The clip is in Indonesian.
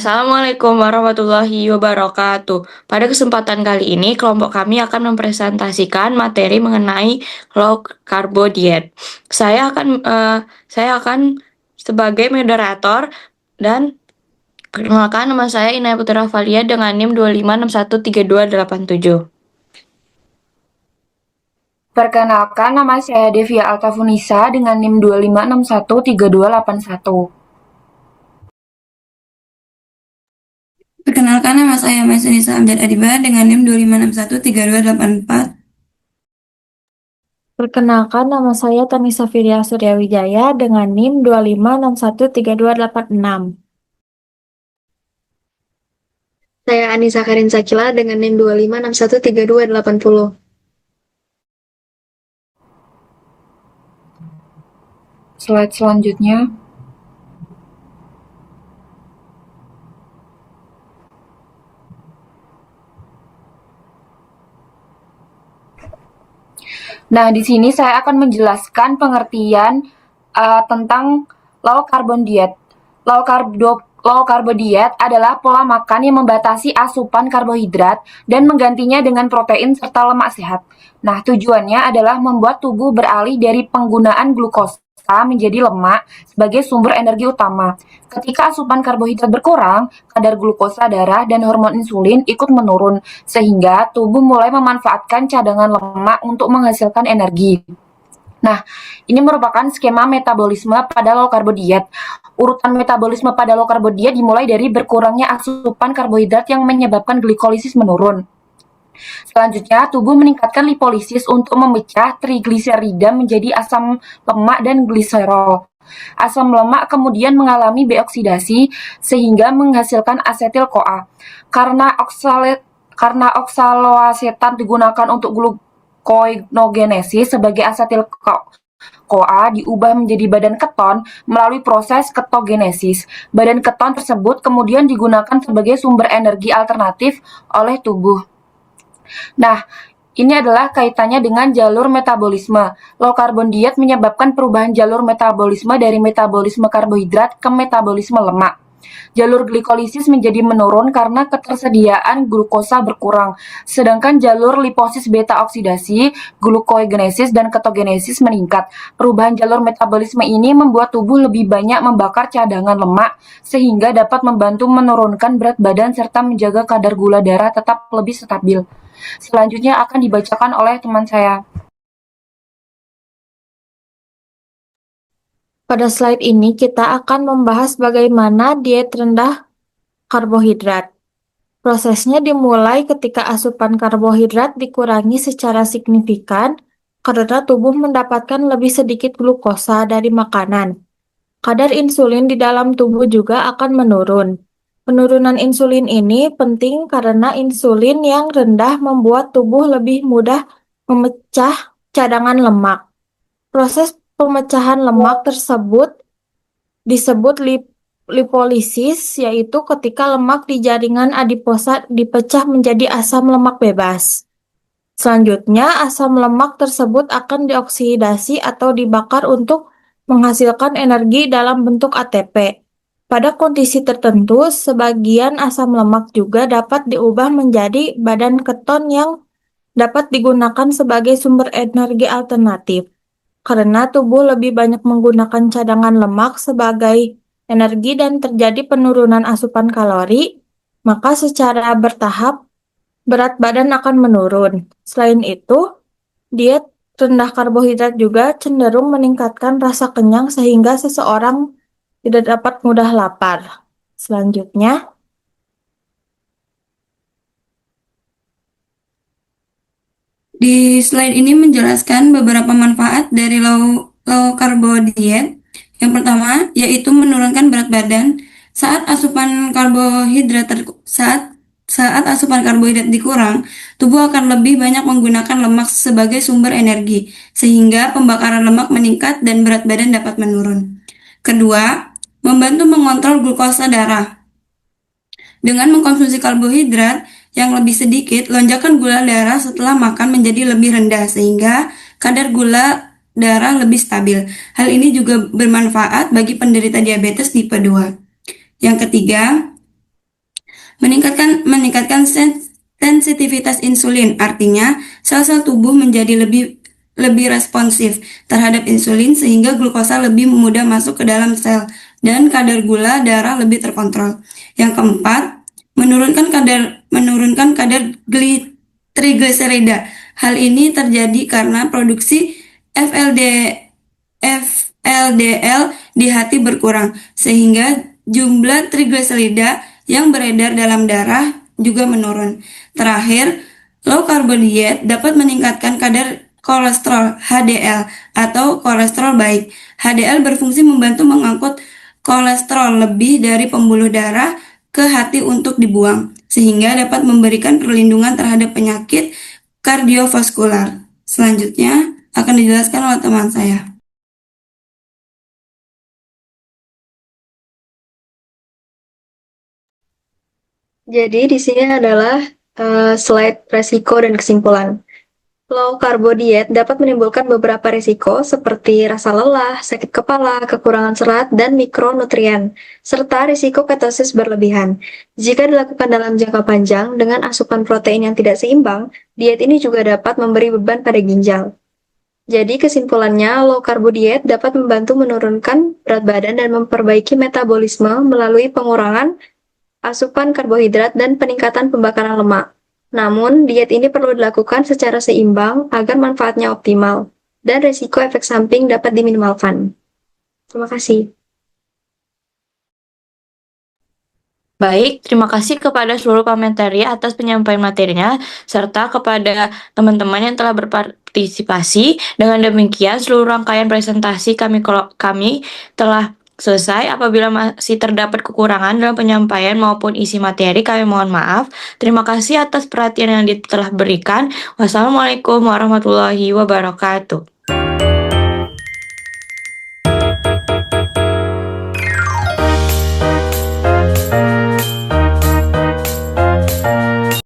Assalamualaikum warahmatullahi wabarakatuh. Pada kesempatan kali ini, kelompok kami akan mempresentasikan materi mengenai low carbo diet. Saya akan sebagai moderator dan perkenalkan, nama saya Inaya Putra Valia dengan NIM 256132887. Perkenalkan, nama saya Devia Altafunisa dengan NIM 256132881. Perkenalkan, nama saya Maisunisa Amjad Adiba dengan NIM 256132884. Perkenalkan, nama saya Tanisa Firia Suryawijaya dengan NIM 256132886. Saya Anissa Karin Sakila dengan NIM 256132880. Slide selanjutnya. Nah, di sini saya akan menjelaskan pengertian tentang low carbon diet. Low carbo diet adalah pola makan yang membatasi asupan karbohidrat dan menggantinya dengan protein serta lemak sehat. Nah, tujuannya adalah membuat tubuh beralih dari penggunaan glukosa menjadi lemak sebagai sumber energi utama. Ketika asupan karbohidrat berkurang, kadar glukosa darah dan hormon insulin ikut menurun, sehingga tubuh mulai memanfaatkan cadangan lemak untuk menghasilkan energi. Nah, ini merupakan skema metabolisme pada low carbo diet. Urutan metabolisme pada low carbo diet dimulai dari berkurangnya asupan karbohidrat yang menyebabkan glikolisis menurun. Selanjutnya, tubuh meningkatkan lipolisis untuk memecah trigliserida menjadi asam lemak dan gliserol. Asam lemak kemudian mengalami deoksidasi sehingga menghasilkan asetil-CoA. Karena oksaloasetat digunakan untuk gluconeogenesis sebagai asetil-CoA diubah menjadi badan keton melalui proses ketogenesis. Badan keton tersebut kemudian digunakan sebagai sumber energi alternatif oleh tubuh. Nah, ini adalah kaitannya dengan jalur metabolisme. Low carbon diet menyebabkan perubahan jalur metabolisme dari metabolisme karbohidrat ke metabolisme lemak. Jalur glikolisis menjadi menurun karena ketersediaan glukosa berkurang, sedangkan jalur liposis beta oksidasi, glucogenesis, dan ketogenesis meningkat. Perubahan jalur metabolisme ini membuat tubuh lebih banyak membakar cadangan lemak, sehingga dapat membantu menurunkan berat badan serta menjaga kadar gula darah tetap lebih stabil. Selanjutnya akan dibacakan oleh teman saya. Pada slide ini kita akan membahas bagaimana diet rendah karbohidrat. Prosesnya dimulai ketika asupan karbohidrat dikurangi secara signifikan karena tubuh mendapatkan lebih sedikit glukosa dari makanan. Kadar insulin di dalam tubuh juga akan menurun. Penurunan insulin ini penting karena insulin yang rendah membuat tubuh lebih mudah memecah cadangan lemak. Proses pemecahan lemak tersebut disebut lipolisis, yaitu ketika lemak di jaringan adiposa dipecah menjadi asam lemak bebas. Selanjutnya, asam lemak tersebut akan dioksidasi atau dibakar untuk menghasilkan energi dalam bentuk ATP. Pada kondisi tertentu, sebagian asam lemak juga dapat diubah menjadi badan keton yang dapat digunakan sebagai sumber energi alternatif. Karena tubuh lebih banyak menggunakan cadangan lemak sebagai energi dan terjadi penurunan asupan kalori, maka secara bertahap berat badan akan menurun. Selain itu, diet rendah karbohidrat juga cenderung meningkatkan rasa kenyang sehingga seseorang tidak dapat mudah lapar. Selanjutnya, Di slide ini menjelaskan beberapa manfaat dari low carbo diet. Yang pertama, yaitu menurunkan berat badan. Saat asupan karbohidrat dikurang, tubuh akan lebih banyak menggunakan lemak sebagai sumber energi, sehingga pembakaran lemak meningkat dan berat badan dapat menurun. Kedua, membantu mengontrol glukosa darah. Dengan mengkonsumsi karbohidrat yang lebih sedikit, lonjakan gula darah setelah makan menjadi lebih rendah sehingga kadar gula darah lebih stabil. Hal ini juga bermanfaat bagi penderita diabetes tipe 2. Yang ketiga, meningkatkan sensitivitas insulin, artinya sel-sel tubuh menjadi lebih responsif terhadap insulin sehingga glukosa lebih mudah masuk ke dalam sel dan kadar gula darah lebih terkontrol. Yang keempat, menurunkan kadar trigliserida. Hal ini terjadi karena produksi FLDL di hati berkurang, sehingga jumlah trigliserida yang beredar dalam darah juga menurun. Terakhir, low carbo diet dapat meningkatkan kadar kolesterol HDL atau kolesterol baik. HDL berfungsi membantu mengangkut kolesterol lebih dari pembuluh darah ke hati untuk dibuang, sehingga dapat memberikan perlindungan terhadap penyakit kardiovaskular. Selanjutnya akan dijelaskan oleh teman saya. Jadi di sini adalah slide resiko dan kesimpulan. Low carbo diet dapat menimbulkan beberapa risiko seperti rasa lelah, sakit kepala, kekurangan serat, dan mikronutrien, serta risiko ketosis berlebihan. Jika dilakukan dalam jangka panjang dengan asupan protein yang tidak seimbang, diet ini juga dapat memberi beban pada ginjal. Jadi kesimpulannya, low carbo diet dapat membantu menurunkan berat badan dan memperbaiki metabolisme melalui pengurangan asupan karbohidrat dan peningkatan pembakaran lemak. Namun, diet ini perlu dilakukan secara seimbang agar manfaatnya optimal dan risiko efek samping dapat diminimalkan. Terima kasih. Baik, terima kasih kepada seluruh pemateri atas penyampaian materinya, serta kepada teman-teman yang telah berpartisipasi. Dengan demikian, seluruh rangkaian presentasi kami telah selesai. Apabila masih terdapat kekurangan dalam penyampaian maupun isi materi, kami mohon maaf. Terima kasih atas perhatian yang telah berikan. Wassalamualaikum warahmatullahi wabarakatuh.